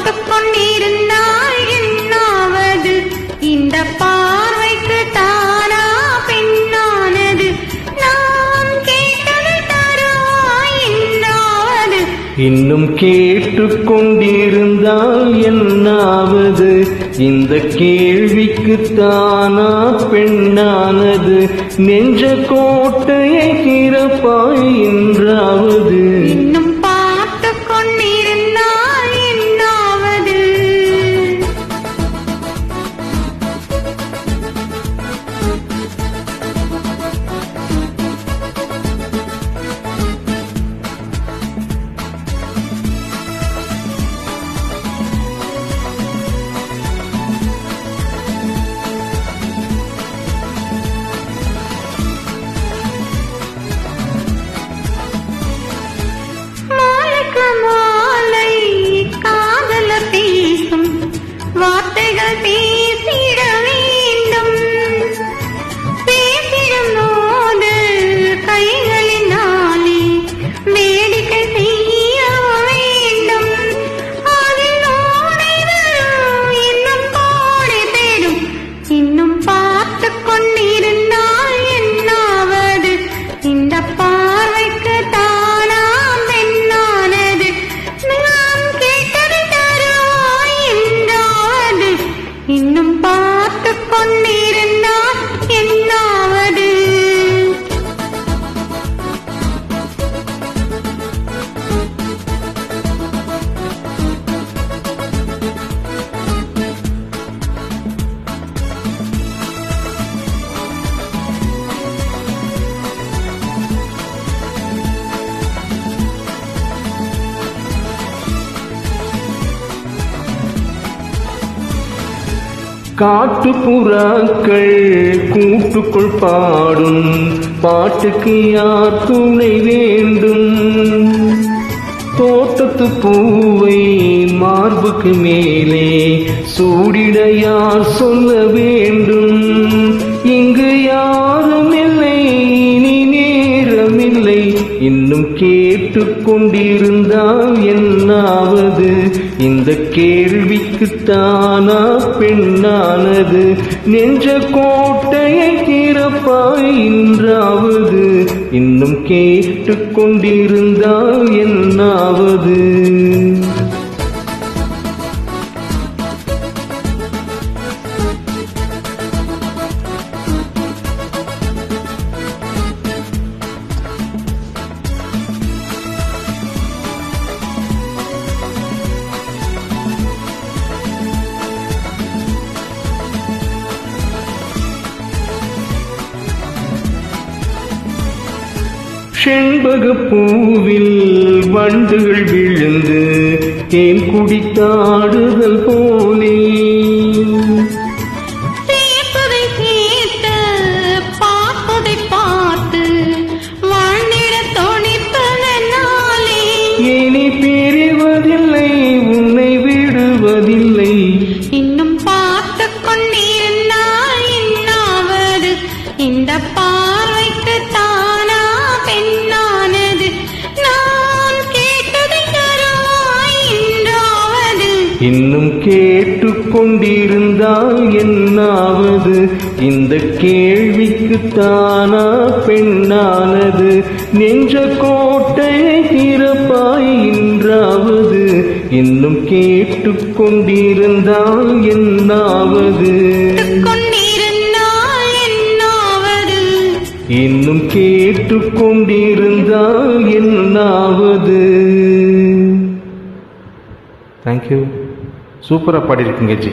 பார்த்து கொண்டிருந்தால் என்னாவது? இந்த பார்வைக்கு தானா பெண்ணானது? நாம் கேட்டது தருவாய் என்னாவது? இன்னும் கேட்டுக்கொண்டிருந்தால் என்னாவது? இந்த கேள்விக்கு தானா பெண்ணானது? நெஞ்ச கோட்டையை திறப்பாய் என்றாவது? இன்னும் பார்த்து கொண்டிருந்தால் என்னாவது? மாலை காதல பேசும் வார்த்தைகள் பேசிட வேண்டும். பேசிடும் போது கைகளினாலே வேடிக்கை செய்ய வேண்டும். அதில் ஓடி வரும் இன்னும் கோடி தேடும். இன்னும் பார்த்து கொண்டிருந்தால் என்னாவது? இந்த பார்வைக்கு தானா பெண்ணானது? நாம் கேட்டது தருவாய் என்றாவது? இன்னும் பார்த்து கொண்டிருந்தால் என்னாவது? காட்டுப்புறாக்கள் கூட்டுக்குள் பாடும் பாட்டுக்கு யார் துணை வேண்டும்? தோட்டத்து பூவை மார்புக்கு மேலே சூடிட யார் சொல்ல வேண்டும்? இங்கு யாரும் இல்லை, இனி நேரமில்லை. இன்னும் கேட்டுக்கொண்டிருந்தால் என்னாவது? இந்த கேள்விக்கு தானா பெண்ணானது? நெஞ்ச கோட்டையை திறப்பாய் என்றாவது? இன்னும் கேட்டுக்கொண்டிருந்தால் என்னாவது? செண்பகப் பூவில் வண்டுகள் விழுந்து தேன் குடித்தாடுதல் போலே கேட்பதை கேட்டு பார்ப்பதை பார்த்து வாழ்ந்திட துணிப்பதனாலே இனி பிரிவதில்லை, உன்னை விடுவதில்லை. இன்னும் பார்த்து கொண்டிருந்தால் என்னாவது? இந்த பார்வைக்கு தானா பெண்ணானது? நான் கேட்டதை தருவாய் என்றாவது? இன்னும் கேட்டுக்கொண்டிருந்தால் என்னாவது? இந்த கேள்விக்கு தானா பெண்ணானது? நெஞ்ச கோட்டையை திறப்பாய் என்றாவது? இன்னும் கேட்டுக்கொண்டிருந்தால் என்னாவது? கொண்டிருந்தால் என்னாவது? இன்னும் கேட்டுக்கொண்டிருந்தால் என்னாவது? தேங்க்யூ. சூப்பராக பாடியிருக்கீங்க ஜி.